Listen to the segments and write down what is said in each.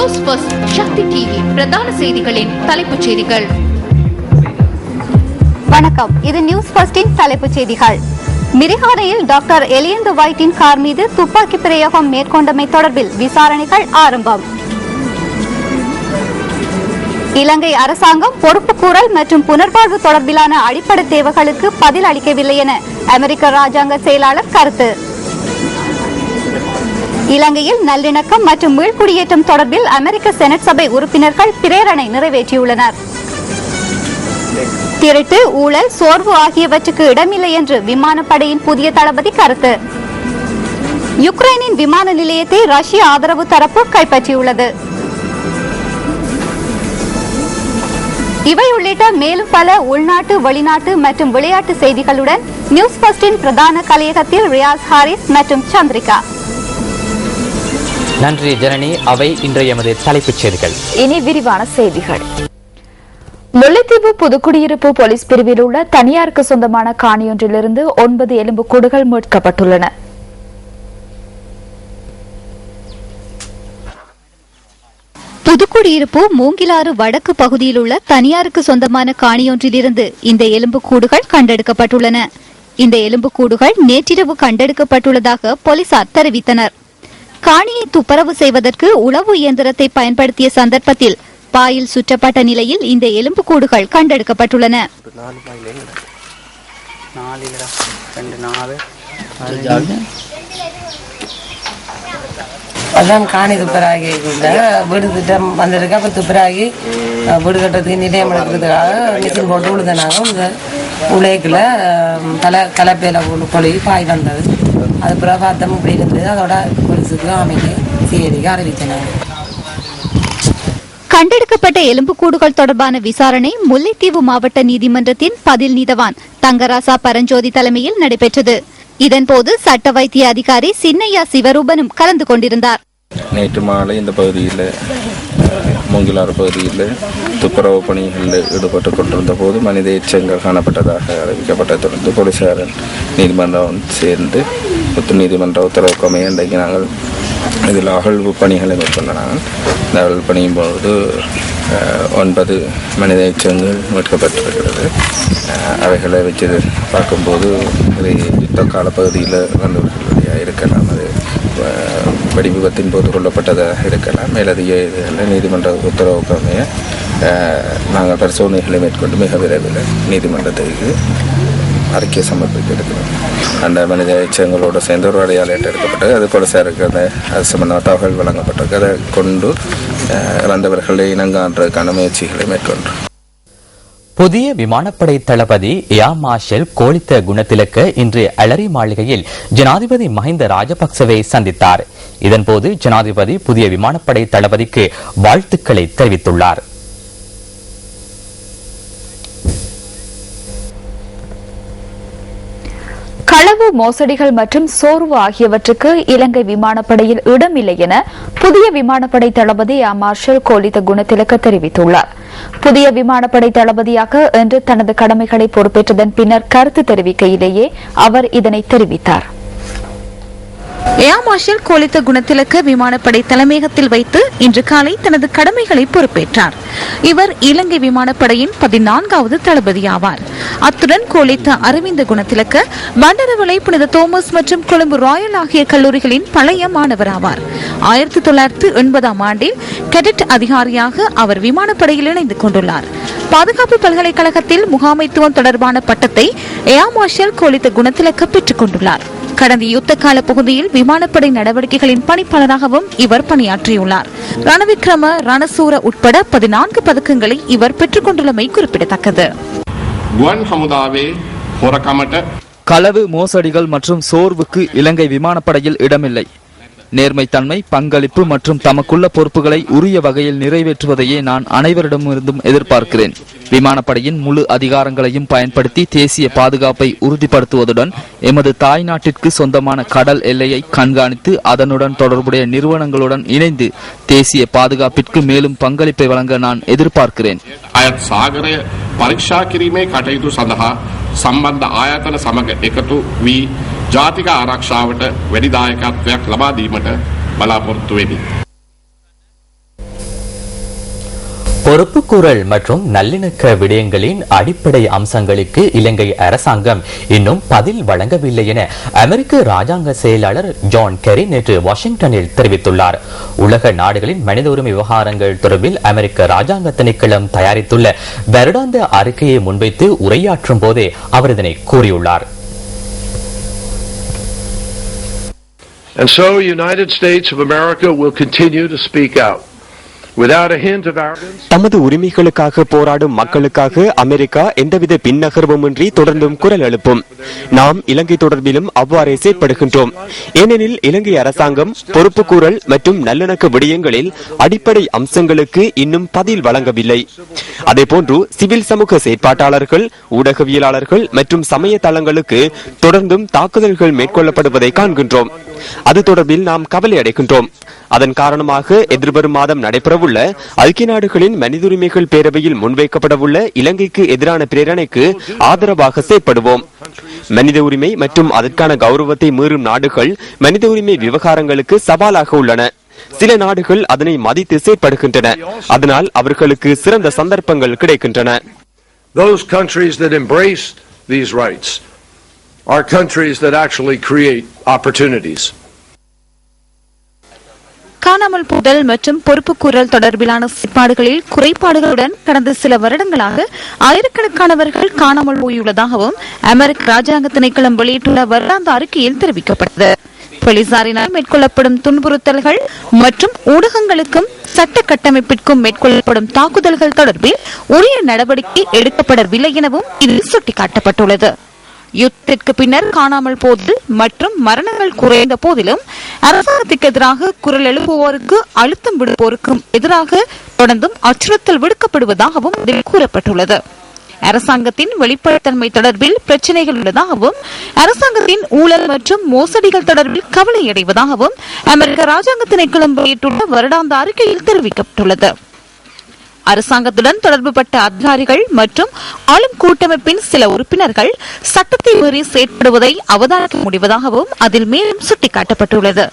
News first சக்தி TV பிரதான செய்திகளின் தலைப்புச் செய்திகள். வணக்கம், இது நியூஸ் ஃபர்ஸ்டின் தலைப்புச் செய்திகள். மிரிஹானையில் டாக்டர் எலியந்து வைட்டின் கார் மீது துப்பாக்கி பிரயோகம் மேற்கொண்டமை தொடர்பில் விசாரணைகள் ஆரம்பம். இலங்கை அரசாங்கம் பொறுப்புக்கூறல் மற்றும் புனர்வாழ்வு தொடர்பிலான அடிப்படை தேவைகளுக்கு பதில் அளிக்கவில்லை என அமெரிக்க ராஜாங்க செயலாளர் கருத்து. இலங்கையில் நல்லிணக்கம் மற்றும் மீள்குடியேற்றம் தொடர்பில் அமெரிக்க செனட் சபை உறுப்பினர்கள் பிரேரணை நிறைவேற்றியுள்ளனர். திருட்டு, ஊழல், சோர்வு ஆகியவற்றுக்கு இடமில்லை என்று விமானப்படையின் புதிய தளபதி கருத்து. யுக்ரைனின் விமான நிலையத்தை ரஷ்ய ஆதரவு தரப்பு கைப்பற்றியுள்ளது. இவை உள்ளிட்ட மேலும் பல உள்நாட்டு, வெளிநாட்டு மற்றும் விளையாட்டு செய்திகளுடன் நியூஸ் ஃபர்ஸ்டின் பிரதான கலையகத்தில் ரியாஸ் ஹாரிஸ் மற்றும் சந்திரிகா. நன்றி ஜனனி. அவை இன்றைய எமது தலைப்புச் செய்திகள். இனி விரிவான செய்திகள். முல்லைத்தீவு புதுக்குடியிருப்பு போலீஸ் பிரிவில் உள்ள தனியாருக்கு சொந்தமான காணியொன்றிலிருந்து 9 எலும்புக்கூடுகள் மீட்கப்பட்டுள்ளன. புதுக்குடியிருப்பு மூங்கிலாறு வடக்கு பகுதியில் உள்ள தனியாருக்கு சொந்தமான காணியொன்றிலிருந்து இந்த எலும்புக்கூடுகள் கண்டெடுக்கப்பட்டுள்ளன. இந்த எலும்புக்கூடுகள் நேற்றிரவு கண்டெடுக்கப்பட்டுள்ளதாக போலீசார் தெரிவித்தனர். காணியை துப்புரவு செய்வதற்கு உளவு இயந்திரத்தை பயன்படுத்திய சந்தர்ப்பத்தில் பாயில் சுற்றப்பட்ட நிலையில் இந்த எலும்புக்கூடுகள் கண்டெடுக்கப்பட்டுள்ளன. அதான் காணி துப்புராகி வீடு திட்டம் வந்திருக்கு. அப்போ துப்புராகி வீடு கட்டுறதுக்கு நிலையம் எடுக்கிறதுக்காக மிஷின் போட்டு விழுந்தனாங்க. இந்த உழைக்கில் கலப்பையில் பொழி பாய் வந்தது. அது பிறகு பார்த்தோம் இப்படி இருந்தது. அதோட போலீஸுக்கு அமைக்க சிஐடிக்கு அறிவித்தனாங்க. கண்டெடுக்கப்பட்ட எலும்புக்கூடுகள் தொடர்பான விசாரணை முல்லைத்தீவு மாவட்ட நீதிமன்றத்தின் பதில் நீதவான் தங்கராசா பரஞ்சோதி தலைமையில் நடைபெற்றது. இதன்போது சட்ட வைத்திய அதிகாரி சின்னையா சிவரூபனும் கலந்து கொண்டிருந்தார். நேற்று மாலை இந்த பகுதியில் மூங்கிலாறு பகுதியில் துப்புரவு பணிகளில் ஈடுபட்டு கொண்டிருந்த போது மனித எச்சங்கள் காணப்பட்டதாக அறிவிக்கப்பட்டதை தொடர்ந்து போலீசார் நீதிமன்றம் சேர்ந்து நீதிமன்ற உத்தரவுக்கு அமைய இன்றைக்கு நாங்கள் இதில் அகழ்வு பணிகளை மேற்கொண்டாங்க. இந்த அகழ்வு பணியும் பொழுது 9 மனித எச்சங்கள் மீட்கப்பட்டிருக்கிறது. அவைகளை வச்சு பார்க்கும்போது இது யுத்த கால பகுதியில் வந்தவர்களுடைய இருக்கலாம், அது வெடி விபத்தின் போது கொல்லப்பட்டதாக இருக்கலாம். மேலதிக இதுகளில் நீதிமன்ற உத்தரவுக்கு அமைய நாங்கள் பரிசோதனைகளை மேற்கொண்டு மிக விரைவில் நீதிமன்றத்துக்கு அறிக்கை சமர்ப்பிக்க இருக்கிறோம். அந்த மனித எச்சங்களோடு சேர்ந்து ஒரு அடையாளம் எடுக்கப்பட்டது. அது போலீசாருக்கு அந்த அது சம்பந்தமாக தகவல் வழங்கப்பட்டிருக்கு. அதை கொண்டு இறந்தவர்களை இனங்காண்றதுக்கான முயற்சிகளை மேற்கொண்டோம். புதிய விமானப்படை தளபதி ஏர் மார்ஷல் கோலித்த குணத்திலக்க இன்று அலரி மாளிகையில் ஜனாதிபதி மஹிந்த ராஜபக்சவை சந்தித்தார். இதன்போது ஜனாதிபதி புதிய விமானப்படை தளபதிக்கு வாழ்த்துக்களை தெரிவித்துள்ளார். களவு, மோசடிகள் மற்றும் சோர்வு ஆகியவற்றுக்கு இலங்கை விமானப்படையில் இடமில்லை என புதிய விமானப்படை தளபதி ஏர் மார்ஷல் கோலித்த குணத்திலக்க தெரிவித்துள்ளார். புதிய விமானப்படை தளபதியாக இன்று தனது கடமைகளை பொறுப்பேற்றதன் பின்னர் கருத்து தெரிவிக்கையிலேயே அவர் இதனை தெரிவித்தார். ஏர் மார்ஷல் கோலித்த குணத்திலக்க விமானப்படை தலைமையகத்தில் வைத்து இன்று காலை தனது கடமைகளை பொறுப்பேற்றார். இவர் இலங்கை விமானப்படையின் 14வது தளபதி ஆவார். அத்துடன் கோலித்த அரவிந்த குணத்திலக்க பண்டரவளை புனித தோமஸ் மற்றும் கொழும்பு ராயல் ஆகிய கல்லூரிகளின் பழைய மாணவர் ஆவார். 1980ஆம் ஆண்டில் கேடட் அதிகாரியாக அவர் விமானப்படையில் இணைந்து கொண்டுள்ளார். பாதுகாப்பு பல்கலைக்கழகத்தில் முகாமைத்துவம் தொடர்பான பட்டத்தை ஏர் மார்ஷல் கோலித்த குணத்திலக்க பெற்றுக் கொண்டுள்ளார். கடந்த யுத்த கால பகுதியில் விமானப்படை நடவடிக்கைகளின் பணிப்பாளராகவும் இவர் பணியாற்றியுள்ளார். ரணவிக்ரம, ரணசூர உட்பட 14 பதக்கங்களை இவர் பெற்றுக் கொண்டுள்ளமை குறிப்பிடத்தக்கது. களவு, மோசடிகள் மற்றும் சோர்வுக்கு இலங்கை விமானப்படையில் இடமில்லை. நேர்மைத்தன்மை, பங்களிப்பு மற்றும் தமக்குள்ள பொறுப்புகளை உரிய வகையில் நிறைவேற்றுவதையே நான் அனைவரிடமிருந்தும் எதிர்பார்க்கிறேன். விமானப்படையின் முழு அதிகாரங்களையும் பயன்படுத்தி தேசிய பாதுகாப்பை உறுதிப்படுத்துவதுடன் எமது தாய் நாட்டிற்கு சொந்தமான கடல் எல்லையை கண்காணித்து அதனுடன் தொடர்புடைய நிறுவனங்களுடன் இணைந்து தேசிய பாதுகாப்பிற்கு மேலும் பங்களிப்பை வழங்க நான் எதிர்பார்க்கிறேன். සම්බන්ධ ආයතන සමග එකතු වී ජාතික ආරක්ෂාවට වැඩි දායකත්වයක් ලබා දීමට බලාපොරොත්තු වෙමි. பொறுப்புக்கூறல் மற்றும் நல்லிணக்க விடயங்களின் அடிப்படை அம்சங்களுக்கு இலங்கை அரசாங்கம் இன்னும் பதில் வழங்கவில்லை என அமெரிக்க ராஜாங்க செயலாளர் ஜான் கெரி நேற்று வாஷிங்டனில் தெரிவித்துள்ளார். உலக நாடுகளின் மனித உரிமை விவகாரங்கள் தொடர்பில் அமெரிக்க ராஜாங்க திணைக்களம் தயாரித்துள்ள வருடாந்த அறிக்கையை முன்வைத்து உரையாற்றும் போதே அவர் இதனை கூறியுள்ளார். And so United States of America will continue to speak out. தமது உரிமைகளுக்காக போராடும் மக்களுக்காக அமெரிக்கா எந்தவித பின்னகர்வுமின்றி தொடர்ந்தும் குரல் எழுப்பும். நாம் இலங்கை தொடர்பிலும் அவ்வாறே செயற்படுகின்றோம். ஏனெனில் இலங்கை அரசாங்கம் பொறுப்புக்கூறல் மற்றும் நல்லிணக்க விடயங்களில் அடிப்படை அம்சங்களுக்கு இன்னும் பதில் வழங்கவில்லை. அதேபோன்று சிவில் சமூக செயற்பாட்டாளர்கள், ஊடகவியலாளர்கள் மற்றும் சமய தளங்களுக்கு தொடர்ந்தும் தாக்குதல்கள் மேற்கொள்ளப்படுவதை காண்கின்றோம். அது தொடர்பில் நாம் கவலை அடைகின்றோம். அதன் காரணமாக எதிர்வரும் மாதம் நடைபெறவுள்ள ஐக்கிய நாடுகளின் மனித உரிமைகள் பேரவையில் முன்வைக்கப்படவுள்ள இலங்கைக்கு எதிரான பிரேரணைக்கு ஆதரவாக செயற்படுவோம். மனித உரிமை மற்றும் அதற்கான கௌரவத்தை மீறும் நாடுகள் மனித உரிமை விவகாரங்களுக்கு சவாலாக உள்ளன. சில நாடுகள் அதனை மதித்து செயற்படுகின்றன. அதனால் அவர்களுக்கு சிறந்த சந்தர்ப்பங்கள் கிடைக்கின்றன. Those countries that embrace these rights are countries that actually create opportunities. காணாமல் போதல் மற்றும் பொறுப்புக்கூறல் தொடர்பிலான செயற்பாடுகளில் குறைபாடுகளுடன் கடந்த சில வருடங்களாக ஆயிரக்கணக்கானவர்கள் காணாமல் போயுள்ளதாகவும் அமெரிக்க ராஜாங்க திணைக்களம் வெளியிட்டுள்ள வருடாந்த அறிக்கையில் தெரிவிக்கப்பட்டது. போலீசாரினால் மேற்கொள்ளப்படும் துன்புறுத்தல்கள் மற்றும் ஊடகங்களுக்கும் சட்ட கட்டமைப்பிற்கும் மேற்கொள்ளப்படும் தாக்குதல்கள் தொடர்பில் உரிய நடவடிக்கை எடுக்கப்படவில்லை எனவும் இதில் சுட்டிக்காட்டப்பட்டுள்ளது. யுத்தத்திற்கு பின்னர் காணாமல் போதல் மற்றும் மரணங்கள் குறைந்த போதிலும் அரசாங்கத்துக்கு எதிராக குரல் எழுப்புவோருக்கு அழுத்தம் விடுப்போருக்கும் எதிராக தொடர்ந்தும் அச்சுறுத்தல் விடுக்கப்படுவதாகவும் இதில் கூறப்பட்டுள்ளது. அரசாங்கத்தின் வெளிப்படைத்தன்மை தொடர்பில் பிரச்சினைகள் உள்ளதாகவும் அரசாங்கத்தின் ஊழல் மற்றும் மோசடிகள் தொடர்பில் கவலையடைவதாகவும் அமெரிக்க ராஜாங்க திணைக்களம் வெளியிட்டுள்ள வருடாந்த அறிக்கையில் தெரிவிக்கப்பட்டுள்ளது. அரசாங்கத்துடன் தொடர்புபட்ட அதிகாரிகள் மற்றும் ஆளும் கூட்டமைப்பின் சில உறுப்பினர்கள் சட்டத்தை மீறி செயற்படுவதை அவதானிக்க முடிவதாகவும் அதில் மேலும் சுட்டிக்காட்டப்பட்டுள்ளது.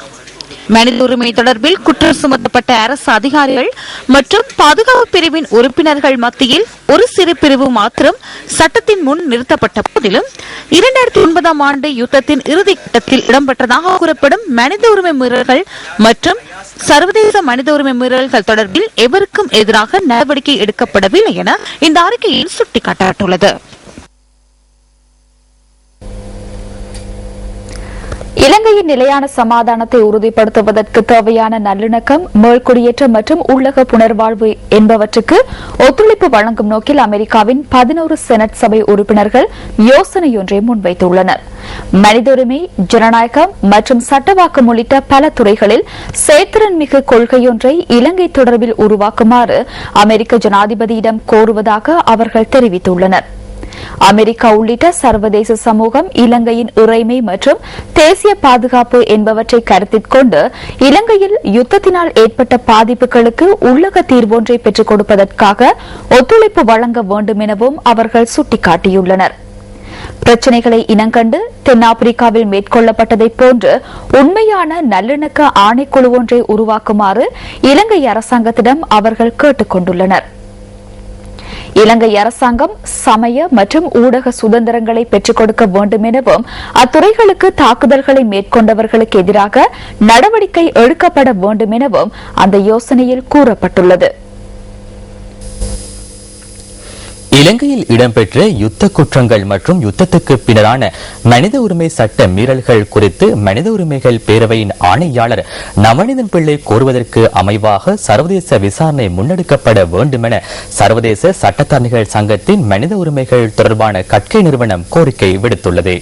மனித உரிமை தொடர்பில் குற்றம் சுமத்தப்பட்ட அரசு அதிகாரிகள் மற்றும் பாதுகாப்பு பிரிவின் உறுப்பினர்கள் மத்தியில் ஒரு சிறு பிரிவு மாத்திரம் சட்டத்தின் முன் நிறுத்தப்பட்ட போதிலும் 2009 ஆண்டு யுத்தத்தின் இறுதி கட்டத்தில் இடம்பெற்றதாக கூறப்படும் மனித உரிமை மீறல்கள் மற்றும் சர்வதேச மனித உரிமை மீறல்கள் தொடர்பில் எவருக்கும் எதிராக நடவடிக்கை எடுக்கப்படவில்லை என இந்த அறிக்கையில் சுட்டிக்காட்டப்பட்டுள்ளது. இலங்கையின் நிலையான சமாதானத்தை உறுதிப்படுத்துவதற்கு தேவையான நல்லிணக்கம், மேல்குடியேற்றம் மற்றும் உள்ளக புனர்வாழ்வு என்பவற்றுக்கு ஒத்துழைப்பு வழங்கும் நோக்கில் அமெரிக்காவின் 11 செனட் சபை உறுப்பினர்கள் யோசனையொன்றை முன்வைத்துள்ளனர். மனித உரிமை, ஜனநாயகம் மற்றும் சட்டவாக்கம் உள்ளிட்ட பல துறைகளில் செயற்திறன் மிகு கொள்கையொன்றை இலங்கை தொடர்பில் உருவாக்குமாறு அமெரிக்க ஜனாதிபதியிடம் கோருவதாக அவர்கள் தெரிவித்துள்ளனர். அமெரிக்கா உள்ளிட்ட சர்வதேச சமூகம் இலங்கையின் இறைமை மற்றும் தேசிய பாதுகாப்பு என்பவற்றை கருத்தில் கொண்டு இலங்கையில் யுத்தத்தினால் ஏற்பட்ட பாதிப்புகளுக்கு உள்ளக தீர்வொன்றை பெற்றுக் கொடுப்பதற்காக ஒத்துழைப்பு வழங்க வேண்டும் எனவும் அவர்கள் சுட்டிக்காட்டியுள்ளனர். பிரச்சினைகளை இனங்கண்டு தென்னாப்பிரிக்காவில் மேற்கொள்ளப்பட்டதை போன்று உண்மையான நல்லிணக்க ஆணைக்குழு ஒன்றை உருவாக்குமாறு இலங்கை அரசாங்கத்திடம் அவர்கள் கேட்டுக் கொண்டுள்ளனர். இலங்கை அரசாங்கம் சமய மற்றும் ஊடக சுதந்திரங்களை பெற்றுக் கொடுக்க வேண்டும் எனவும் அத்துறைகளுக்கு தாக்குதல்களை மேற்கொண்டவர்களுக்கு எதிராக நடவடிக்கை எடுக்கப்பட வேண்டும் எனவும் அந்த யோசனையில் கூறப்பட்டுள்ளது. இலங்கையில் இடம்பெற்ற யுத்த குற்றங்கள் மற்றும் யுத்தத்துக்கு பின்னரான மனித உரிமை சட்ட மீறல்கள் குறித்து மனித உரிமைகள் பேரவையின் ஆணையாளர் நவநீதன் பிள்ளை கோருவதற்கு அமைவாக சர்வதேச விசாரணை முன்னெடுக்கப்பட வேண்டும் என சர்வதேச சட்டத்தரணிகள் சங்கத்தின் மனித உரிமைகள் தொடர்பான கட்கை நிறுவனம் கோரிக்கை விடுத்துள்ளது.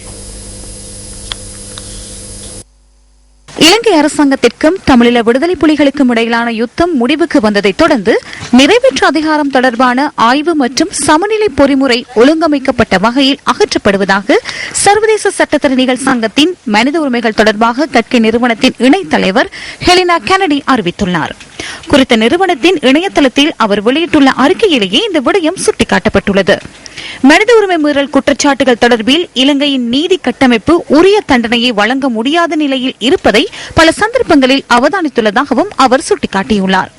இலங்கை அரசாங்கத்திற்கும் தமிழீழ விடுதலை புலிகளுக்கும் இடையிலான யுத்தம் முடிவுக்கு வந்ததை தொடர்ந்து நிறைவேற்று அதிகாரம் தொடர்பான ஆய்வு மற்றும் சமநிலை பொறிமுறை ஒழுங்கமைக்கப்பட்ட வகையில் அகற்றப்படுவதாக சர்வதேச சட்டத்தரணிகள் சங்கத்தின் மனித உரிமைகள் தொடர்பாக கட்கை நிறுவனத்தின் இணைத் தலைவர் ஹெலினா கெனடி அறிவித்துள்ளார். குறித்த நிறுவனத்தின் இணையதளத்தில் அவர் வெளியிட்டுள்ள அறிக்கையிலேயே இந்த விடயம் சுட்டிக்காட்டப்பட்டுள்ளது. மனித உரிமை மீறல் குற்றச்சாட்டுகள் தொடர்பில் இலங்கையின் நீதி கட்டமைப்பு உரிய தண்டனையை வழங்க முடியாத நிலையில் இருப்பதை பல சந்தர்ப்பங்களில் அவதானித்துள்ளதாகவும் அவர் சுட்டிக்காட்டியுள்ளார்.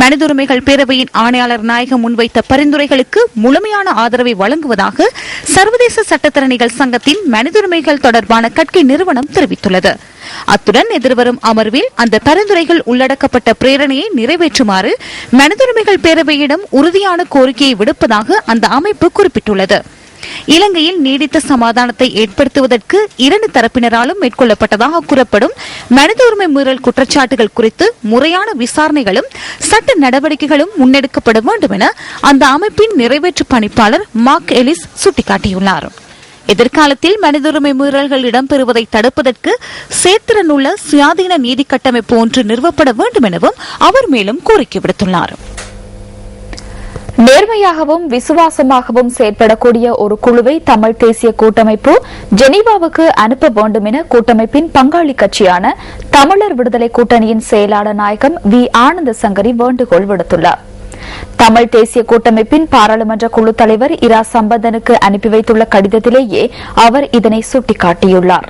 மனித உரிமைகள் பேரவையின் ஆணையாளர் நாயகம் முன்வைத்த பரிந்துரைகளுக்கு முழுமையான ஆதரவை வழங்குவதாக சர்வதேச சட்டத்தரணிகள் சங்கத்தின் மனித உரிமைகள் தொடர்பான கட்கி நிறுவனம் தெரிவித்துள்ளது. அத்துடன் எதிர்வரும் அமர்வில் அந்த பரிந்துரைகள் உள்ளடக்கப்பட்ட பிரேரணையை நிறைவேற்றுமாறு மனித உரிமைகள் பேரவையிடம் உறுதியான கோரிக்கையை விடுப்பதாக அந்த அமைப்பு குறிப்பிட்டுள்ளது. இலங்கையில் நீடித்த சமாதானத்தை ஏற்படுத்துவதற்கு இரண்டு தரப்பினராலும் மேற்கொள்ளப்பட்டதாக கூறப்படும் மனித உரிமை மீறல் குற்றச்சாட்டுகள் குறித்து முறையான விசாரணைகளும் சட்ட நடவடிக்கைகளும் முன்னெடுக்கப்பட வேண்டும் என அந்த அமைப்பின் நிறைவேற்று பணிப்பாளர் மார்க் எலிஸ் சுட்டிக்காட்டியுள்ளார். எதிர்காலத்தில் மனித உரிமை மீறல்கள் இடம்பெறுவதை தடுப்பதற்கு செயற்திறனுள்ள சுயாதீன நீதி கட்டமைப்பு ஒன்று நிறுவப்பட வேண்டும் எனவும் அவர் மேலும் கோரிக்கை விடுத்துள்ளார். நேர்மையாகவும் விசுவாசமாகவும் செயற்படக்கூடிய ஒரு குழுவை தமிழ் தேசிய கூட்டமைப்பு ஜெனீவாவுக்கு அனுப்ப வேண்டும் என கூட்டமைப்பின் பங்காளி கட்சியான தமிழர் விடுதலை கூட்டணியின் செயலாளர் நாயகம் வி ஆனந்த சங்கரி வேண்டுகோள் விடுத்துள்ளார். தமிழ் தேசிய கூட்டமைப்பின் பாராளுமன்ற குழு தலைவர் இரா சம்பந்தனுக்கு அனுப்பி வைத்துள்ள கடிதத்திலேயே அவர் இதனை சுட்டிக்காட்டியுள்ளார்.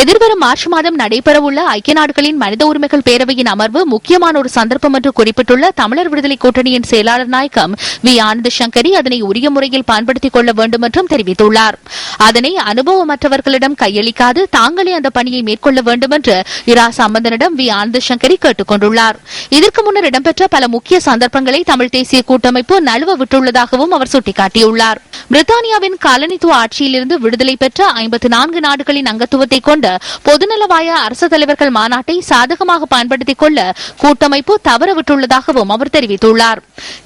எதிர்வரும் மார்ச் மாதம் நடைபெறவுள்ள ஐக்கிய நாடுகளின் மனித உரிமைகள் பேரவையின் அமர்வு முக்கியமான ஒரு சந்தர்ப்பம் என்று குறிப்பிட்டுள்ள தமிழர் விடுதலை கூட்டணியின் செயலாளர் நாயகம் வி ஆனந்த சங்கரி அதனை உரிய முறையில் பயன்படுத்திக் கொள்ள வேண்டும் என்றும் தெரிவித்துள்ளார். அதனை அனுபவமற்றவர்களிடம் கையளிக்காது தாங்களே அந்த பணியை மேற்கொள்ள வேண்டும் என்று இரா சம்பந்தனிடம் வி ஆனந்த சங்கரி கேட்டுக் கொண்டுள்ளார். இதற்கு முன்னர் இடம்பெற்ற பல முக்கிய சந்தர்ப்பங்களை தமிழ் தேசிய கூட்டமைப்பு நழுவ விட்டுள்ளதாகவும் அவர் சுட்டிக்காட்டியுள்ளார். பிரித்தானியாவின் காலனித்துவ ஆட்சியிலிருந்து விடுதலை பெற்ற 54 நாடுகளின் அங்கத்துவத்தை கொண்ட பொதுநலவாய அரசு தலைவர்கள் மாநாட்டை சாதகமாக பயன்படுத்திக் கொள்ள கூட்டமைப்பு தவறவிட்டுள்ளதாகவும் அவர் தெரிவித்துள்ளார்.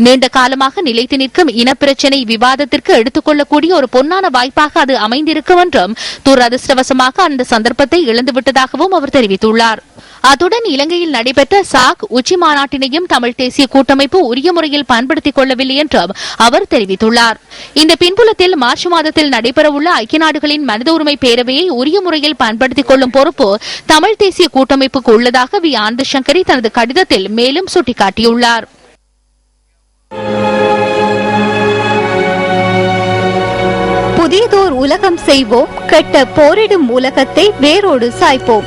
நீண்ட காலமாக நிலைத்து நிற்கும் இனப்பிரச்சினை விவாதத்திற்கு எடுத்துக் கொள்ளக்கூடிய ஒரு பொன்னான வாய்ப்பாக அது அமைந்திருக்கும் என்றும் துரதிருஷ்டவசமாக அந்த சந்தர்ப்பத்தை இழந்துவிட்டதாகவும் அவர் தெரிவித்துள்ளார். அத்துடன் இலங்கையில் நடைபெற்ற சாக் உச்சி மாநாட்டினையும் தமிழ் தேசிய கூட்டமைப்பு உரிய முறையில் பயன்படுத்திக் கொள்ளவில்லை என்றும் அவர் தெரிவித்துள்ளார். இந்த பின்புலத்தில் மார்ச் மாதத்தில் நடைபெறவுள்ள ஐக்கிய நாடுகளின் மனித உரிமை பேரவையை உரிய முறையில் பயன்படுத்திக் கொள்ளும் பொறுப்பு தமிழ் தேசிய கூட்டமைப்புக்கு உள்ளதாக வி ஆனந்த சங்கரி தனது கடிதத்தில் மேலும் சுட்டிக்காட்டியுள்ளார். புதியதோர் உலகம் செய்வோம், கெட்ட போரிடும் உலகத்தை வேரோடு சாய்ப்போம்.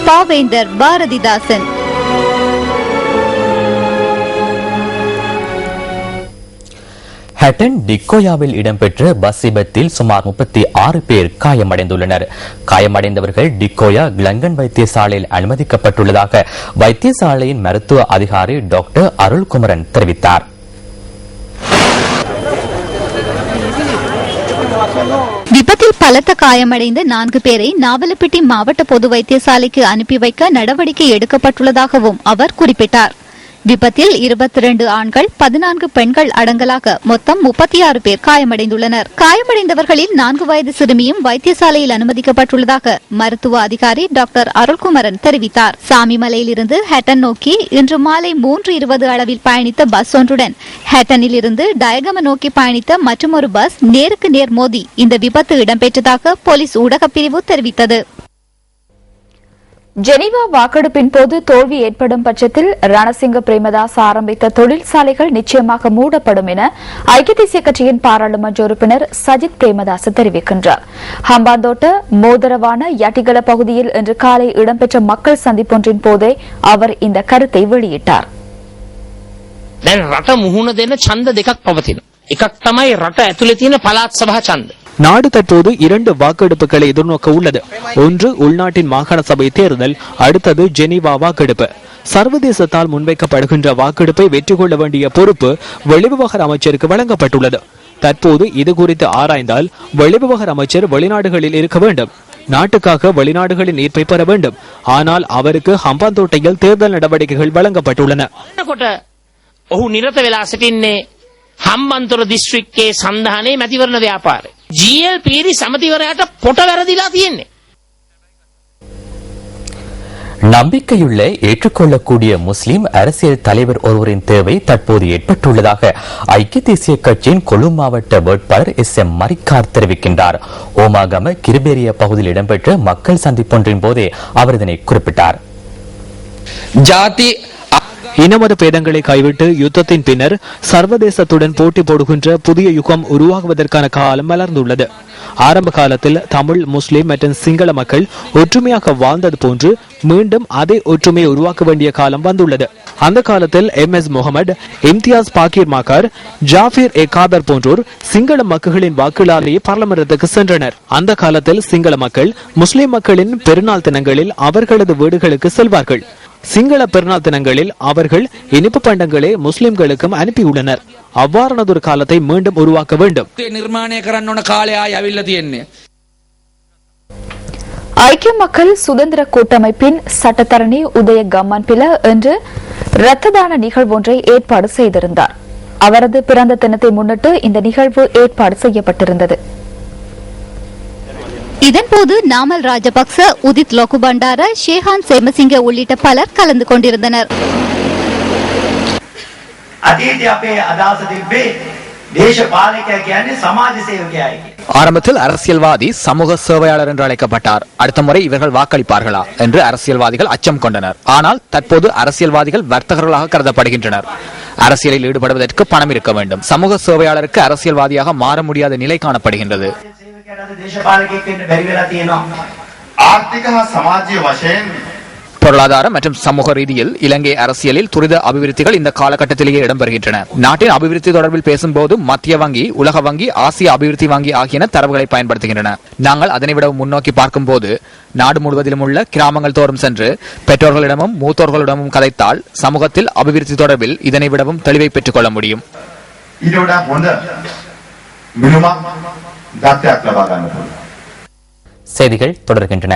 பாவேந்தர் பாரதிதாசன். ஹட்டன் டிக்கோயாவில் இடம்பெற்ற பஸ் விபத்தில் சுமார் 36 பேர் காயமடைந்துள்ளனர். காயமடைந்தவர்கள் டிக்கோயா கிளங்கன் வைத்தியசாலையில் அனுமதிக்கப்பட்டுள்ளதாக வைத்தியசாலையின் மருத்துவ அதிகாரி டாக்டர் அருள்குமரன் தெரிவித்தார். விபத்தில் பலத்த காயமடைந்த 4 பேரை நாவலப்பிட்டி மாவட்ட பொது வைத்தியசாலைக்கு அனுப்பி வைக்க நடவடிக்கை எடுக்கப்பட்டுள்ளதாகவும் அவர் குறிப்பிட்டார். விபத்தில் 22 ஆண்கள் 14 பெண்கள் அடங்கலாக மொத்தம் 36 பேர் காயமடைந்துள்ளனர். காயமடைந்தவர்களில் 4 வயது சிறுமியும் வைத்தியசாலையில் அனுமதிக்கப்பட்டுள்ளதாக மருத்துவ அதிகாரி டாக்டர் அருள்குமரன் தெரிவித்தார். சாமிமலையிலிருந்து ஹட்டன் நோக்கி இன்று மாலை 3:20 அளவில் பயணித்த பஸ் ஒன்றுடன் ஹட்டனில் இருந்து டயகம நோக்கி பயணித்த மற்றொரு பஸ் நேருக்கு நேர் மோதி இந்த விபத்து இடம்பெற்றதாக போலீஸ் ஊடகப் பிரிவு தெரிவித்தது. ஜெனீவா வாக்கெடுப்பின் போது தோல்வி ஏற்படும் பட்சத்தில் ரணசிங்க பிரேமதாஸ் ஆரம்பித்த தொழிற்சாலைகள் நிச்சயமாக மூடப்படும் என ஐக்கிய தேசிய கட்சியின் பாராளுமன்ற உறுப்பினர் சஜித் பிரேமதாஸ் தெரிவிக்கின்றார். ஹம்பாந்தோட்ட மோதரவான யட்டிகல பகுதியில் இன்று காலை இடம்பெற்ற மக்கள் சந்திப்பொன்றின் போதே அவர் இந்த கருத்தை வெளியிட்டார். நாடு தற்போது 2 வாக்கெடுப்புகளை எதிர்நோக்க உள்ளது. ஒன்று உள்நாட்டின் மாகாண சபை தேர்தல், அடுத்தது ஜெனீவா வாக்கெடுப்பு. சர்வதேசத்தால் முன்வைக்கப்படுகின்ற வாக்கெடுப்பை வெற்றி கொள்ள வேண்டிய பொறுப்பு வெளிவிவகார அமைச்சருக்கு வழங்கப்பட்டுள்ளது. தற்போது இது குறித்து ஆராய்ந்தால் வெளிவிவகார அமைச்சர் வெளிநாடுகளில் இருக்க வேண்டும், நாட்டுக்காக வெளிநாடுகளின் ஈர்ப்பை பெற வேண்டும். ஆனால் அவருக்கு ஹம்பாந்தோட்டையில் தேர்தல் நடவடிக்கைகள் வழங்கப்பட்டுள்ளன. හම්බන්තොට දිස්ත්‍රික්කයේ සන්ධානයේ මැතිවරණ ව්‍යාපාරය ජීඑල් පීරි සමතිවරයාට පොට වැරදිලා තියෙන්නේ. நம்பிக்கையுள்ள ஏற்றுக்கொள்ளக்கூடிய முஸ்லிம் அரசியல் தலைவர் ஒருவரின் தேவை தற்போது ஏற்பட்டுள்ளதாக ஐக்கிய தேசிய கட்சியின் கொழு மாவட்ட வேட்பாளர் SM மரிக்கார் தெரிவிக்கின்றார். ஓமாகம கிருபேரிய பகுதியில் இடம்பெற்ற மக்கள் சந்திப்பொன்றின் போதே அவர் இதனை குறிப்பிட்டார். இனமத பேதங்களை கைவிட்டு யுத்தத்தின் பின்னர் சர்வதேசத்துடன் போட்டி போடுகின்ற புதிய யுகம் உருவாகுவதற்கான காலம் மலர்ந்துள்ளது. ஆரம்ப காலத்தில் தமிழ், முஸ்லிம் மற்றும் சிங்கள மக்கள் ஒற்றுமையாக வாழ்ந்தது போன்று மீண்டும் அதே ஒற்றுமையை உருவாக்க வேண்டிய காலம் வந்துள்ளது. அந்த காலத்தில் MS முகமது, இம்தியாஸ் பாக்கீர் மாக்கார், ஜாஃபிர் காதர் போன்றோர் சிங்கள மக்களின் வாக்குகளாலேயே பார்லமெண்டத்துக்கு சென்றனர். அந்த காலத்தில் சிங்கள மக்கள் முஸ்லிம் மக்களின் பெருநாள் தினங்களில் அவர்களது வீடுகளுக்கு செல்வார்கள். சிங்கள பெருநாள் தினங்களில் அவர்கள் இனிப்பு பண்டங்களை முஸ்லிம்களுக்கும் அனுப்பியுள்ளனர். அவ்வாறானதொரு காலத்தை மீண்டும் உருவாக்க வேண்டும். ஐக்கிய மக்கள் சுதந்திர கூட்டமைப்பின் சட்டத்தரணி உதய கம்மன்பில இன்று இரத்த தான நிகழ்வொன்றை ஏற்பாடு செய்திருந்தார். அவரது பிறந்த தினத்தை முன்னிட்டு இந்த நிகழ்வு ஏற்பாடு செய்யப்பட்டிருந்தது. இதன்போது நாமல் ராஜபக்ச, உதித் லோகுபண்டார, ஷேகான் சேமசிங்க உள்ளிட்ட பலர் கலந்து கொண்டிருந்தனர். ஆரம்பத்தில் அரசியல்வாதி சமூக சேவையாளர் என்று அழைக்கப்பட்டார். அடுத்த முறை இவர்கள் வாக்களிப்பார்களா என்று அரசியல்வாதிகள் அச்சம் கொண்டனர். ஆனால் தற்போது அரசியல்வாதிகள் வர்த்தகர்களாக கருதப்படுகின்றனர். அரசியலில் ஈடுபடுவதற்கு பணம் இருக்க வேண்டும். சமூக சேவையாளருக்கு அரசியல்வாதியாக மாற முடியாத நிலை காணப்படுகின்றது. பொருளாதார மற்றும் சமூக ரீதியில் இலங்கை அரசியலில் துரித அபிவிருத்திகள் இந்த காலகட்டத்திலேயே இடம்பெறுகின்றன. நாட்டின் அபிவிருத்தி தொடர்பில் பேசும்போது மத்திய வங்கி, உலக வங்கி, ஆசிய அபிவிருத்தி வங்கி ஆகியன தரவுகளை பயன்படுத்துகின்றன. நாங்கள் அதனை விட முன்னோக்கி பார்க்கும் போது நாடு முழுவதிலும் உள்ள கிராமங்கள் தோறும் சென்று பெற்றோர்களிடமும் மூத்தோர்களிடமும் கதைத்தால் சமூகத்தில் அபிவிருத்தி தொடர்பில் இதனை விடவும் தெளிவை பெற்றுக் கொள்ள முடியும். செய்திகள் தொடர்கின்றன.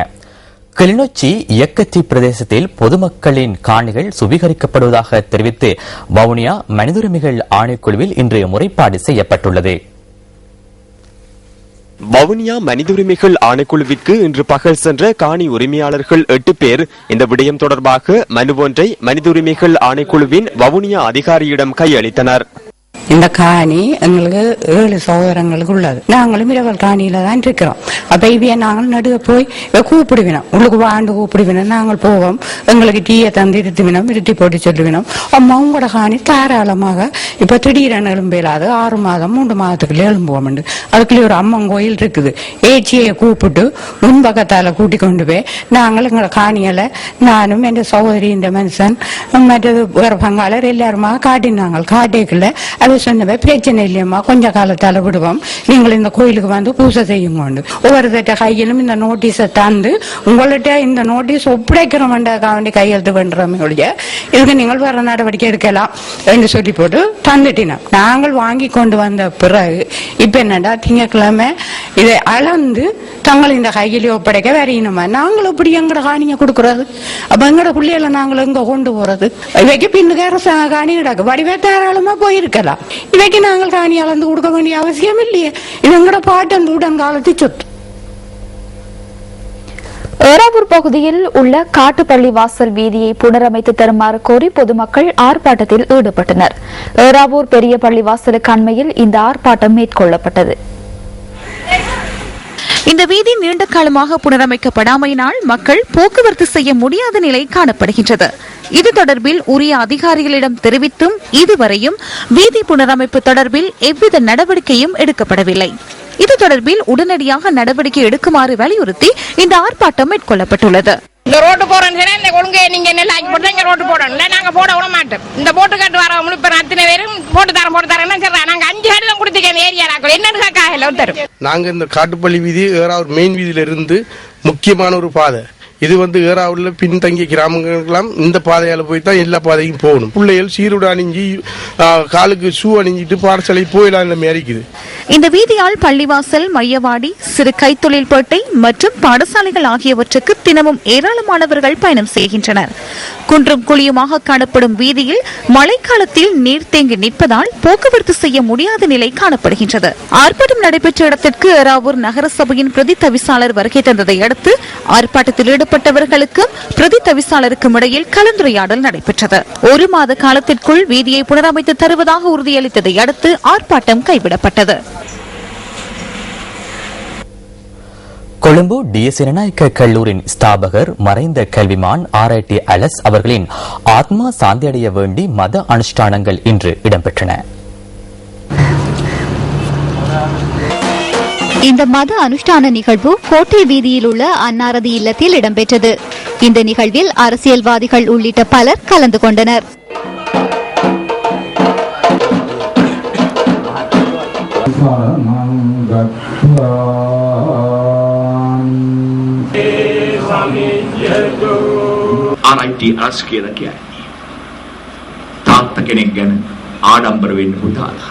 கிளிநொச்சி இயக்கச்சி பிரதேசத்தில் பொதுமக்களின் காணிகள் சுவீகரிக்கப்படுவதாக தெரிவித்து வவுனியா மனித உரிமைகள் ஆணைக்குழுவில் இன்று முறைப்பாடு செய்யப்பட்டுள்ளது. வவுனியா மனித உரிமைகள் ஆணைக்குழுவிற்கு இன்று பகல் சென்ற காணி உரிமையாளர்கள் 8 பேர் இந்த விடயம் தொடர்பாக மனு ஒன்றை மனித உரிமைகள் ஆணைக்குழுவின் வவுனியா அதிகாரியிடம் கையளித்தனர். இந்த காணி எங்களுக்கு 7 சகோதரங்களுக்கு உள்ளது. நாங்களும் இரவல் காணியில தான் இருக்கிறோம். அப்ப இவைய நாங்கள் நடுக போய் கூப்பிடுவினோம், உள்ளுக்கு வாண்டு கூப்பிடுவினோம். நாங்கள் போவோம், எங்களுக்கு டீயை தந்து இருத்துவினோம், இருத்தி போட்டு சொல்லுவினோம். அம்மா உங்களோட காணி தாராளமாக இப்ப திடீரென எழும்பேலாது 6 மாதம் 3 மாதத்துக்குள்ள எழும்புவோம். அதுக்குள்ளே ஒரு அம்மன் கோயில் இருக்குது. ஏச்சியை கூப்பிட்டு முன்பக்கத்தால கூட்டி கொண்டு போய் நாங்கள் எங்களை காணியலை நானும் என் சகோதரி இந்த மனுஷன் மற்றது வேற பங்காளர் எல்லாருமா காட்டினாங்க. காட்டிக்குள்ள அது சொன்னவே பிரச்சனை இல்லையம்மா, கொஞ்ச காலத்தால விடுவோம், நீங்கள் இந்த கோயிலுக்கு வந்து பூசை செய்யுங்க. ஒவ்வொருத்த கையிலும் இந்த நோட்டீஸை தந்து உங்கள்கிட்ட இந்த நோட்டீஸ் ஒப்படைக்கிறோம்க்காக வேண்டி கையெழுத்து பண்றோம், இதுக்கு நீங்கள் வேற நடவடிக்கை எடுக்கலாம் என்று சொல்லி போட்டு தந்துட்டினோம். நாங்கள் வாங்கி கொண்டு வந்த பிறகு இப்ப என்னடா திங்கட்கிழமை இதை அளந்து தங்களை இந்த கையிலே ஒப்படைக்க வரையணுமா? நாங்கள் எப்படி எங்கட காணியை கொடுக்கறது? அப்ப எங்கட பிள்ளைகளை நாங்கள் எங்க கொண்டு போறது? இவைக்கு பின்னுக்கார காணி கிடக்கு, வடிவே தாராளமா போயிருக்கலாம். இவைக்கு நாங்கள் காணி அளந்து கொடுக்க வேண்டிய அவசியம் இல்லையே. இது எங்கட பாட்டு அந்த உடன்காலத்து சொத்து. ஏறாவூர் பகுதியில் உள்ள காட்டுப்பள்ளி வாசல் வீதியை புனரமைத்து தருமாறு கோரி பொதுமக்கள் ஆர்ப்பாட்டத்தில் ஈடுபட்டனர். ஏறாவூர் பெரிய பள்ளி வாசலுக்கு அண்மையில் இந்த ஆர்ப்பாட்டம் மேற்கொள்ளப்பட்டது. இந்த வீதி நீண்ட காலமாக புனரமைக்கப்படாமையினால் மக்கள் போக்குவரத்து செய்ய முடியாத நிலை காணப்படுகின்றது. இது தொடர்பில் உரிய அதிகாரிகளிடம் தெரிவித்தும் இதுவரையும் வீதி புனரமைப்பு தொடர்பில் எவ்வித நடவடிக்கையும் எடுக்கப்படவில்லை. இது தொடர்பில் உடனடியாக நடவடிக்கை எடுக்குமாறு வலியுறுத்தி இந்த ஆர்ப்பாட்டம் மேற்கொள்ளப்பட்டுள்ளது. இந்த ரோட்டு போறேன்னு ஒழுங்கு நீங்க நெல் ஆக்கி போட்டு இங்க ரோட்டு போடணும், இல்ல நாங்க போட விட மாட்டோம். இந்த போட்டு கட்டு வர முழுப்ப அத்தனை பேரும் போட்டு தரேன்னு சொல்றேன். நாங்க 5 கடிதம் கொடுத்துருக்கேன் ஏரியா என்னன்னு காக்கல தரும். நாங்க இந்த காட்டுப்பள்ளி வீதி ஏறாவூர் மெயின் வீதியில இருந்து முக்கியமான ஒரு பாதை. இது ஏறாவூர்ல பின்தங்கிய கிராமங்களுக்கெல்லாம் இந்த பாதையால போய் தான் எல்லா பாதையும் போகணும். பிள்ளைகள் சீருடு அணிஞ்சி காலுக்கு ஷூ அணிஞ்சிட்டு பாடசாலை போயிடலாம் இருக்குது. இந்த வீதியால் பள்ளிவாசல், மையவாடி, சிறு கைத்தொழில்பேட்டை மற்றும் பாடசாலைகள் ஆகியவற்றுக்கு தினமும் ஏராளமானவர்கள் பயணம் செய்கின்றனர். குன்றும் குழியுமாக காணப்படும் வீதியில் மழைக்காலத்தில் நீர் தேங்கி நிற்பதால் போக்குவரத்து செய்ய முடியாத நிலை காணப்படுகின்றது. ஆர்ப்பாட்டம் நடைபெற்ற இடத்திற்கு ஏறாவூர் நகரசபையின் பிரதி தவிசாளர் வருகை தந்ததை அடுத்து ஆர்ப்பாட்டத்தில் ஈடுபட்டவர்களுக்கும் பிரதி தவிசாளருக்கும் இடையில் கலந்துரையாடல் நடைபெற்றது. 1 மாத காலத்திற்குள் வீதியை புனரமைத்து தருவதாக உறுதியளித்ததை அடுத்து ஆர்ப்பாட்டம் கைவிடப்பட்டது. கொழும்பு டிஎஸ் ஜனநாயக கல்லூரியின் ஸ்தாபகர் மறைந்த கல்விமான் RIT அலஸ் அவர்களின் ஆத்மா சாந்தியடைய வேண்டி மத அனுஷ்டானங்கள் இன்று இடம்பெற்றன. இந்த மத அனுஷ்டான நிகழ்வு கோட்டை வீதியில் உள்ள அன்னாரது இல்லத்தில் இடம்பெற்றது. இந்த நிகழ்வில் அரசியல்வாதிகள் உள்ளிட்ட பலர் கலந்து கொண்டனர். RIT අරස් කියලා කියන්නේ තාත්තා කෙනෙක් ගැන ආඩම්බර වෙන්න පුතාලා.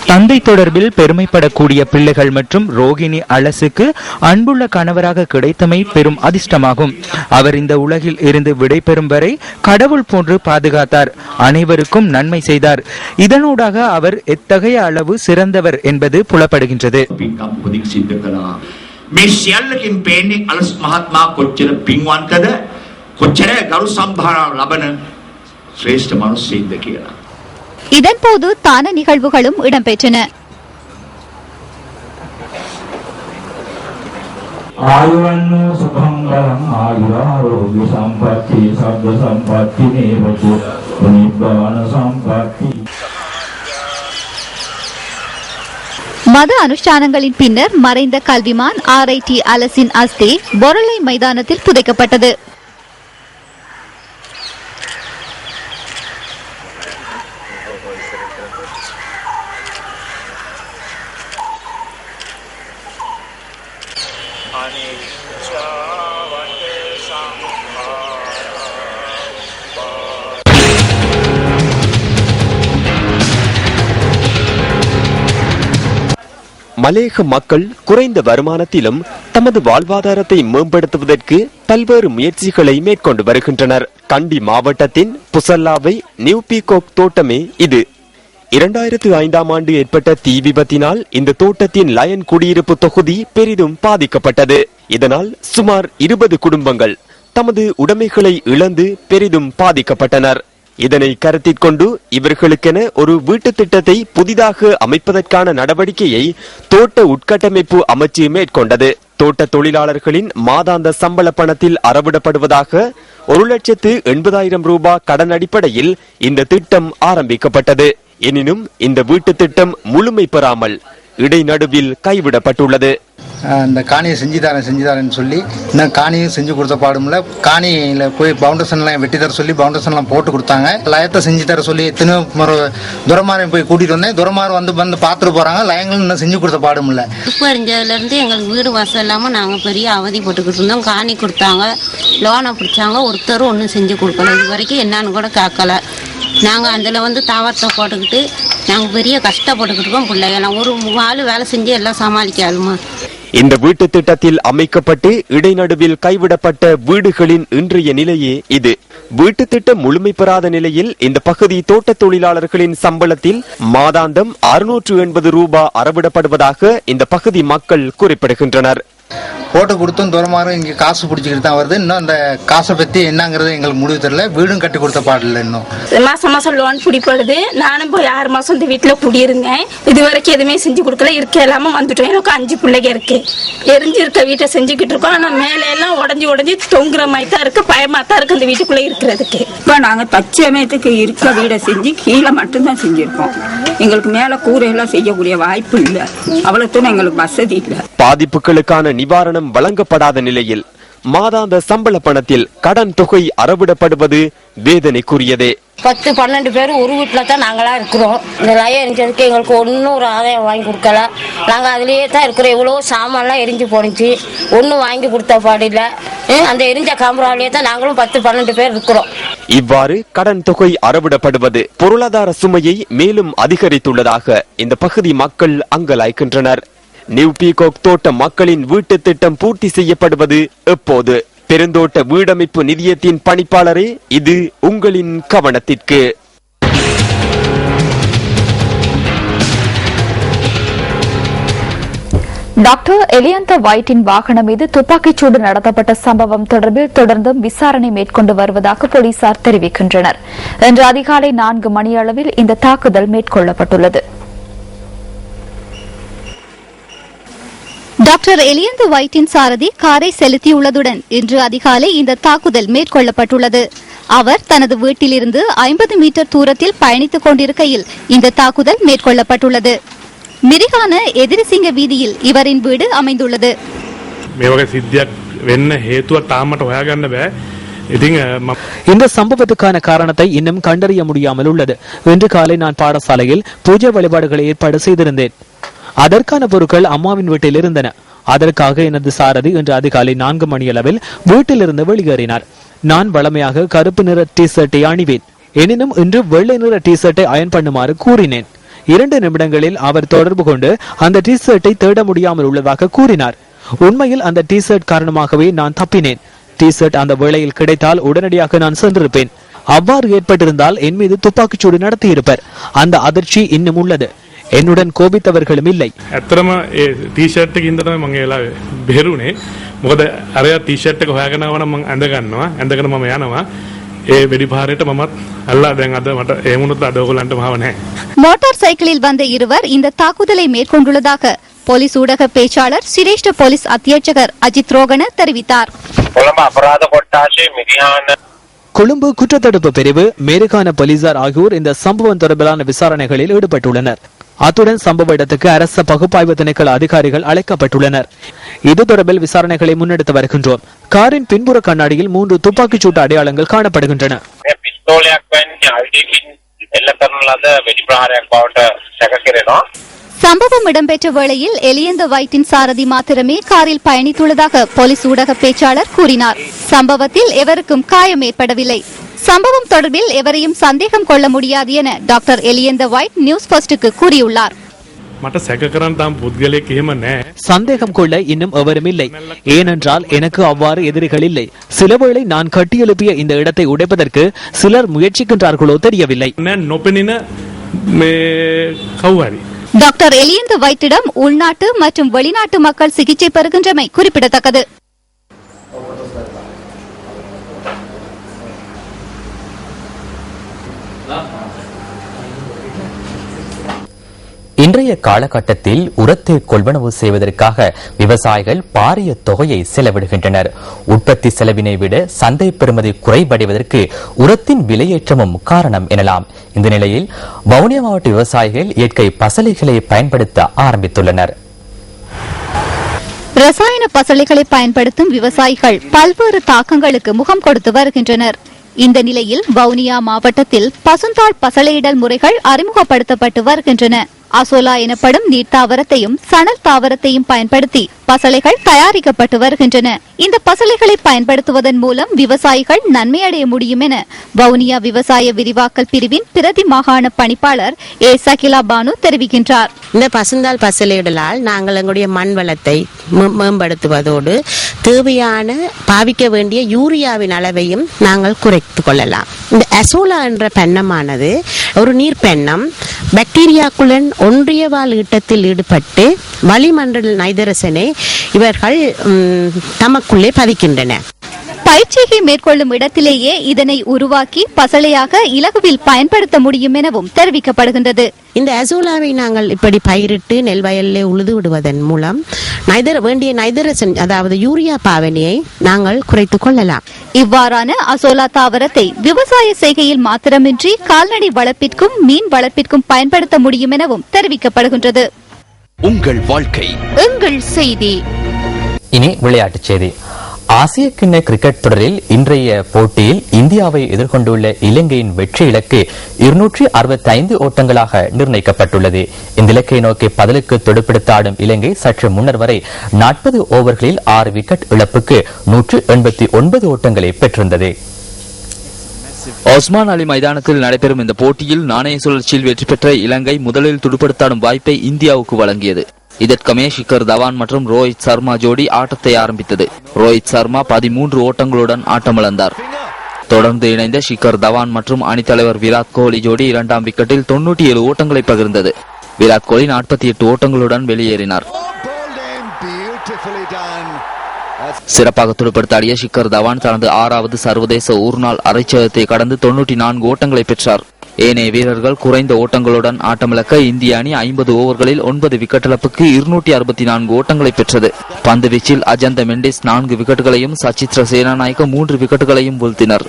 தந்தை தொடர்பில் பெருமைப்படக்கூடிய பிள்ளைகள் மற்றும் ரோகிணி அலசுக்கு அன்புள்ள கணவராக கிடைத்தமை பெரும் அதிர்ஷ்டமாகும். அவர் இந்த உலகில் இருந்து விடைபெறும் வரை கடவுள் போன்று பாதுகாத்தார், அனைவருக்கும் நன்மை செய்தார். இதனூடாக அவர் எத்தகைய அளவு சிறந்தவர் என்பது புலப்படுகின்றது. මේ සියල්ලකින් පේන්නේ අලස් මහත්මයා කොච්චර පින්වන්තද, කොච්චර ගරු සම්භාරව ලබන ශ්‍රේෂ්ඨ මිනිසෙක්ද කියලා. இதன்போது தான நிகழ்வுகளும் இடம்பெற்றன. ආයුවන්නෝ සුඛංගලං ආයුරාෝග්‍ය සම්පatti සබ්බ සම්පatti නේවතු නිබ්බාන සම්පatti. மத அனுஷ்டானங்களின் பின்னர் மறைந்த கல்விமான் RIT அலசின் அஸ்தி பொருளை மைதானத்தில் புதைக்கப்பட்டது. மலேக மக்கள் குறைந்த வருமானத்திலும் தமது வாழ்வாதாரத்தை மேம்படுத்துவதற்கு பல்வேறு முயற்சிகளை மேற்கொண்டு வருகின்றனர். கண்டி மாவட்டத்தின் புசல்லாவை நியூ பீகாக் தோட்டமே இது. 2005ஆம் ஆண்டு ஏற்பட்ட தீ விபத்தினால் இந்த தோட்டத்தின் லயன் குடியிருப்பு தொகுதி பெரிதும் பாதிக்கப்பட்டது. இதனால் சுமார் 20 குடும்பங்கள் தமது உடைமைகளை இழந்து பெரிதும் பாதிக்கப்பட்டனர். இதனை கருத்தில் கொண்டு இவர்களுக்கென ஒரு வீட்டு திட்டத்தை புதிதாக அமைப்பதற்கான நடவடிக்கையை தோட்ட உட்கட்டமைப்பு அமைச்சு மேற்கொண்டது. தோட்ட தொழிலாளர்களின் மாதாந்த சம்பள பணத்தில் அறவிடப்படுவதாக 1,80,000 ரூபாய் கடன் அடிப்படையில் இந்த திட்டம் ஆரம்பிக்கப்பட்டது. எனினும் இந்த வீட்டு திட்டம் முழுமை பெறாமல் இடைநடுவில் கைவிடப்பட்டுள்ளது. இந்த காணியை செஞ்சுதாரன்னு சொல்லி இன்னும் காணியும் செஞ்சு கொடுத்த பாடும்ல, காணியில் போய் பவுண்டேஷன்லாம் வெட்டி தர சொல்லி பவுண்டேஷன்லாம் போட்டு கொடுத்தாங்க. லயத்தை செஞ்சு தர சொல்லி எத்தனையோ துரமாரையும் போய் கூட்டிட்டு வந்தேன். துரமாறு வந்து பார்த்துட்டு போறாங்க. லயங்களும் இன்னும் செஞ்சு கொடுத்த பாடும்ல. உப்பு அறிஞ்சதுலேருந்து எங்களுக்கு வீடு வாசல் இல்லாமல் நாங்கள் பெரிய அவதிப்பட்டுக்கிட்டு இருந்தோம். காணி கொடுத்தாங்க, லோனை பிடிச்சாங்க, ஒருத்தரும் ஒன்றும் செஞ்சு கொடுக்கல. இது வரைக்கும் என்னன்னு கூட கேட்கல. நாங்கள் அதில் தாவரத்தை போட்டுக்கிட்டு நாங்கள் பெரிய கஷ்டப்பட்டுக்கிட்டு இருக்கோம். பிள்ளைகளாம் ஒரு ஆள் வேலை செஞ்சு எல்லாம் சமாளிக்காதுமா. இந்த வீட்டு திட்டத்தில் அமைக்கப்பட்டு இடைநடுவில் கைவிடப்பட்ட வீடுகளின் இன்றைய நிலையே இது. வீட்டு திட்டம் முழுமை பெறாத நிலையில் இந்த பகுதி தோட்ட தொழிலாளர்களின் சம்பளத்தில் மாதாந்தம் 680 ரூபாய் அறவிடப்படுவதாக இந்த பகுதி மக்கள் குறிப்பிடுகின்றனர். போட்டு கொடுத்தும் தூரமாரும் இங்கே காசு பிடிச்சிக்கிட்டு தான் வருது. இன்னும் அந்த காசை பற்றி என்னங்கிறது எங்களுக்கு முடிவு தெரியல. வீடும் கட்டி கொடுத்த பாடல. இன்னும் மாசம் மாசம் லோன் பிடிப்படுது. நானும் போய் 6 மாசம் இந்த வீட்டில் குடியிருந்தேன். இது வரைக்கும் எதுவுமே செஞ்சு கொடுக்கல. இருக்க இல்லாமல் வந்துட்டோம். எனக்கு 5 பிள்ளைங்க இருக்கு. எரிஞ்சு இருக்க வீட்டை செஞ்சுக்கிட்டு இருக்கோம். ஆனால் மேலே எல்லாம் உடஞ்சி தொங்குற மாதிரி தான் இருக்கு. பயமா தான் இருக்கு இந்த வீட்டுக்குள்ளே இருக்கிறதுக்கு. இப்போ நாங்கள் தச்சமயத்துக்கு இருக்க வீடை செஞ்சு கீழே மட்டும்தான் செஞ்சிருக்கோம். எங்களுக்கு மேலே கூரையெல்லாம் செய்யக்கூடிய வாய்ப்பு இல்லை. அவ்வளோ தூரம் எங்களுக்கு வசதி இல்லை. பாதிப்புகளுக்கான நிவாரணம் வழங்கப்படாத நிலையில் மாதாந்த சம்பள பணத்தில் கடன் தொகை அறவிடப்படுவது வேதனைக்குரியதே. 10-12 பேர் ஒரு வீட்டில் தான் நாங்களாம் இருக்கிறோம். இந்த லயம் எரிஞ்சதுக்கு எங்களுக்கு ஒன்றும் ஒரு ஆதாயம் வாங்கி கொடுக்கல. நாங்கள் அதுலேயே தான் இருக்கிறோம். எவ்வளோ சாமான்லாம் எரிஞ்சு போனிச்சு, ஒன்றும் வாங்கி கொடுத்த பாடில்லை. அந்த எரிஞ்ச காம்பராவிலேயே தான் நாங்களும் 10-12 பேர் இருக்கிறோம். இவ்வாறு கடன் தொகை அறவிடப்படுவது பொருளாதார சுமையை மேலும் அதிகரித்துள்ளதாக இந்த பகுதி மக்கள் அங்கலாய்க்கின்றனர். நியூ பீகாக் தோட்ட மக்களின் வீட்டு திட்டம் பூர்த்தி செய்யப்படுவது எப்போது? பெருந்தோட்ட வீடமைப்பு நிதியத்தின் பணிப்பாளரே, இது உங்களின் கவனத்திற்கு. டாக்டர் எலியந்த வைட்டின் வாகனம் மீது துப்பாக்கிச்சூடு நடத்தப்பட்ட சம்பவம் தொடர்பில் தொடர்ந்தும் விசாரணை மேற்கொண்டு வருவதாக போலீசார் தெரிவிக்கின்றனர். இன்று அதிகாலை 4 மணியளவில் இந்த தாக்குதல் மேற்கொள்ளப்பட்டுள்ளது. டாக்டர் எலியந்து வைட்டின் சாரதி காரை செலுத்தியுள்ளதுடன் இன்று அதிகாலை இந்த தாக்குதல் மேற்கொள்ளப்பட்டுள்ளது. அவர் தனது வீட்டிலிருந்து 50 மீட்டர் தூரத்தில் பயணித்துக் கொண்டிருக்கையில் இந்த தாக்குதல் மேற்கொள்ளப்பட்டுள்ளது. மிரிகான எதிரிசிங்க வீதியில் இவரின் வீடு அமைந்துள்ளது. இந்த சம்பவத்துக்கான காரணத்தை இன்னும் கண்டறிய முடியாமல் உள்ளது. இன்று காலை நான் பாடசாலையில் பூஜை வழிபாடுகளை ஏற்பாடு செய்திருந்தேன். அதற்கான பொருட்கள் அம்மாவின் வீட்டில் இருந்தன. அதற்காக எனது சாரதி இன்று அதிகாலை 4 மணியளவில் வீட்டிலிருந்து வெளியேறினார். நான் வழமையாக கருப்பு நிற டி ஷர்ட்டை அணிவேன். எனினும் இன்று வெள்ளை நிற டி ஷர்ட்டை அயன் பண்ணுமாறு கூறினேன். 2 நிமிடங்களில் அவர் தொடர்பு கொண்டு அந்த டி ஷர்ட்டை தேட முடியாமல் உள்ளதாக கூறினார். உண்மையில் அந்த டி ஷர்ட் காரணமாகவே நான் தப்பினேன். டி ஷர்ட் அந்த வேளையில் கிடைத்தால் உடனடியாக நான் சென்றிருப்பேன். அவ்வாறு ஏற்பட்டிருந்தால் என் மீது துப்பாக்கிச்சூடு நடத்தியிருப்பர். அந்த அதிர்ச்சி இன்னும் உள்ளது. என்னுடன் கோபித்தவர்களும் இல்லை. மோட்டார் சைக்கிளில் வந்த இருவர் இந்த தாக்குதலை மேற்கொண்டுள்ளதாக போலீஸ் ஊடக பேச்சாளர் சிரேஷ்ட போலீஸ் அத்தியட்சகர் அஜித் ரோகன தெரிவித்தார். கொழும்பு குற்றத்தடுப்பு பிரிவு, மேரிகான போலீசார் ஆகியோர் இந்த சம்பவம் தொடர்பிலான விசாரணைகளில் ஈடுபட்டுள்ளனர். அத்துடன் சம்பவ இடத்துக்கு அரச பகுப்பாய்வு திணைக்கள அதிகாரிகள் அழைக்கப்பட்டுள்ளனர். இது தொடர்பில் விசாரணைகளை முன்னெடுத்து வருகின்றோம். காரின் பின்புற கண்ணாடியில் 3 துப்பாக்கிச்சூட்டு அடையாளங்கள் காணப்படுகின்றன. சம்பவம் இடம்பெற்ற வேளையில் எலியந்த வைட்டின் சாரதி மாத்திரமே காரில் பயணித்துள்ளதாக போலீஸ் ஊடக பேச்சாளர் கூறினார். சம்பவத்தில் எவருக்கும் காயம் ஏற்படவில்லை. சம்பவம் தொடர்பில் எவரையும் சந்தேகம் கொள்ள முடியாது என டாக்டர் எலியந்த வைட் நியூஸ் ஃபர்ஸ்டுக்கு கூறியுள்ளார். சந்தேகம் கொள்ள இன்னும் எவரும் இல்லை. ஏனென்றால் எனக்கு அவ்வாறு எதிரிகள் இல்லை. சிலவேளை நான் கட்டியெழுப்பிய இந்த இடத்தை உடைப்பதற்கு சிலர் முயற்சிக்கின்றார்களோ தெரியவில்லை. டாக்டர் எலியந்த வைட்டிடம் உள்நாட்டு மற்றும் வெளிநாட்டு மக்கள் சிகிச்சை பெறுகின்றமை குறிப்பிடத்தக்கது. இன்றைய காலகட்டத்தில் உரத்தை கொள்வனவு செய்வதற்காக விவசாயிகள் பாரிய தொகையை செலவிடுகின்றனர். உற்பத்தி செலவினை விட சந்தை பெறுமதி குறைபடுவதற்கு உரத்தின் விலையேற்றமும் காரணம் எனலாம். இந்த நிலையில் வவுனியா மாவட்ட விவசாயிகள் இயற்கை பசலைகளை பயன்படுத்த ஆரம்பித்துள்ளனர். ரசாயன பசலைகளை பயன்படுத்தும் விவசாயிகள் பல்வேறு தாக்கங்களுக்கு முகம் கொடுத்து வருகின்றனர். இந்த நிலையில் வவுனியா மாவட்டத்தில் பசுந்தாள் பசலையிடல் முறைகள் அறிமுகப்படுத்தப்பட்டு வருகின்றன. அசோலா எனப்படும் நீர் தாவரத்தையும் சணல் தாவரத்தையும் பயன்படுத்தி பசலைகள் தயாரிக்கப்பட்டு வருகின்றன. இந்த பசலைகளை பயன்படுத்துவதன் மூலம் விவசாயிகள் நன்மையடைய முடியும் என வவுனியா விவசாய விரிவாக்கல் பிரிவின் பிரதி மாகாண பணிப்பாளர் ஏ சகிலா பானு தெரிவிக்கின்றார். இந்த பசுந்தாள் பசலையிடலால் நாங்கள் எங்களுடைய மண் வளத்தை மேம்படுத்துவதோடு தேவையான பாவிக்க வேண்டிய யூரியாவின் அளவையும் நாங்கள் குறைத்துக் கொள்ளலாம். இந்த அசோலா என்ற பெண்ணமானது ஒரு நீர் பெண்ணம் பாக்டீரியாக்குடன் ஒன்றிய வாழ் ஈட்டத்தில் ஈடுபட்டு வளிமண்டல நைதரசனை இவர்கள் தமக்குள்ளே பதிக்கின்றன. பயிற்சியை மேற்கொள்ளும் இடத்திலேயே இதனை உருவாக்கி பசலையாக இலகுவில் பயன்படுத்த முடியும் எனவும் தெரிவிக்கப்படுகின்றது. இந்த அசோலாவை நாங்கள் இப்படி பயிரிட்டு நெல் வயலில் உழுது விடுவதன் மூலம் வேண்டிய நைதரசன் அதாவது யூரியா பாவனையை நாங்கள் குறைத்துக் கொள்ளலாம். இவ்வாறான அசோலா தாவரத்தை விவசாய செய்கையில் மாத்திரமின்றி கால்நடை வளர்ப்பிற்கும் மீன் வளர்ப்பிற்கும் பயன்படுத்த முடியும் எனவும் தெரிவிக்கப்படுகின்றது. உங்கள் வாழ்க்கை எங்கள் செய்தி. இனி விளையாட்டுச் செய்தி. ஆசிய கிண்ண கிரிக்கெட் தொடரில் இன்றைய போட்டியில் இந்தியாவை எதிர்கொண்டுள்ள இலங்கையின் வெற்றி இலக்கு 265 ஓட்டங்களாக நிர்ணயிக்கப்பட்டுள்ளது. இந்த இலக்கை நோக்கி பதிலுக்கு துடுப்பெடுத்தாடும் இலங்கை சற்று முன்னர் வரை 40 ஓவர்களில் 6 விக்கெட் இழப்புக்கு 189 ஓட்டங்களை பெற்றிருந்தது. ஒஸ்மான் அலி மைதானத்தில் நடைபெறும் இந்த போட்டியில் நாணய சுழற்சியில் வெற்றி பெற்ற இலங்கை முதலில் துடுப்படுத்தாடும் வாய்ப்பை இந்தியாவுக்கு வழங்கியது. இதற்கமே ஷிகர் தவான் மற்றும் ரோஹித் சர்மா ஜோடி ஆட்டத்தை ஆரம்பித்தது. ரோஹித் சர்மா 13 ஓட்டங்களுடன் ஆட்டமிழந்தார். தொடர்ந்து இணைந்த ஷிகர் தவான் மற்றும் அணித்தலைவர் விராட் கோலி ஜோடி 2ஆம் விக்கெட்டில் 97 ஓட்டங்களை பகிர்ந்தது. விராட் கோலி 48 ஓட்டங்களுடன் வெளியேறினார். சிறப்பாக துடுப்படுத்தாடிய ஷிகர் தவான் தனது 6வது சர்வதேச ஒருநாள் அரைச்சதத்தை கடந்து 94 ஓட்டங்களை பெற்றார். ஏனைய வீரர்கள் குறைந்த ஓட்டங்களுடன் ஆட்டமிழக்க இந்திய அணி 50 ஓவர்களில் 9 விக்கெட் இழப்புக்கு 264 ஓட்டங்களை பெற்றது. பந்து வீச்சில் அஜந்த மெண்டிஸ் 4 விக்கெட்டுகளையும் சச்சித்ர சேனாநாயக்க 3 விக்கெட்டுகளையும் வீழ்த்தினர்.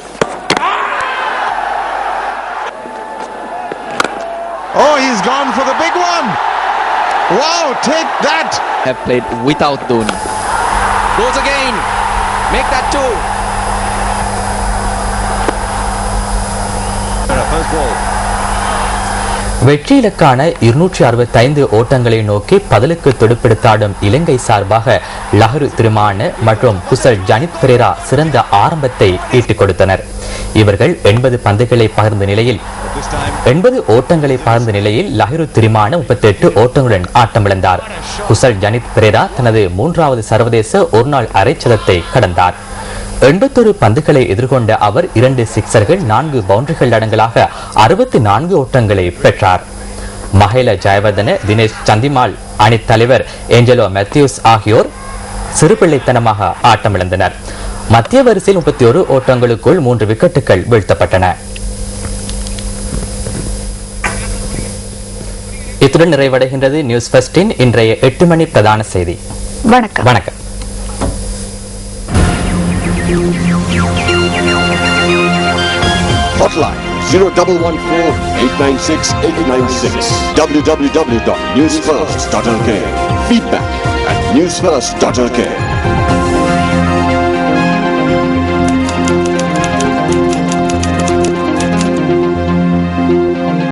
Oh, he's gone for the big one. Wow, take that. Have played without Dhoni. Goes again. Make that 2. First ball. வெற்றி இலக்கான 265 ஓட்டங்களை நோக்கி பதிலுக்கு துடுப்பெடுத்தாடும் இலங்கை சார்பாக லஹரு திரிமான மற்றும் குசல் ஜனித் பெரேரா சிறந்த ஆரம்பத்தை ஈட்டிக் கொடுத்தனர். இவர்கள் 80 பந்துகளை பகிர்ந்த நிலையில் 80 ஓட்டங்களை பகிர்ந்த நிலையில் லஹரு திரிமான 38 ஓட்டங்களுடன் ஆட்டமிழந்தார். குசல் ஜனித் பெரேரா தனது 3வது சர்வதேச ஒருநாள் அரைச்சதத்தை கடந்தார். 81 பந்துகளை எதிர்கொண்ட அவர் 2 சிக்சர்கள் 4 பவுண்டரிகள் அடங்கலாக 64 ஓட்டங்களை பெற்றார். மஹேல ஜெயவர்தன, தினேஷ் சந்திமால், அணித் தலைவர் ஏஞ்சலோ மேத்யூஸ் ஆகியோர் சிறுபிள்ளைத்தனமாக ஆட்டமிழந்தனர். மத்திய வரிசையில் 31 ஓட்டங்களுக்குள் 3 விக்கெட்டுகள் வீழ்த்தப்பட்டன. இத்துடன் நிறைவடைகின்றது நியூஸ் ஃபர்ஸ்டின் இன்றைய 8 மணி பிரதான செய்தி. வணக்கம். வணக்கம். Hotline 0114-896-896. www.newsfirst.lk. Feedback at newsfirst.lk.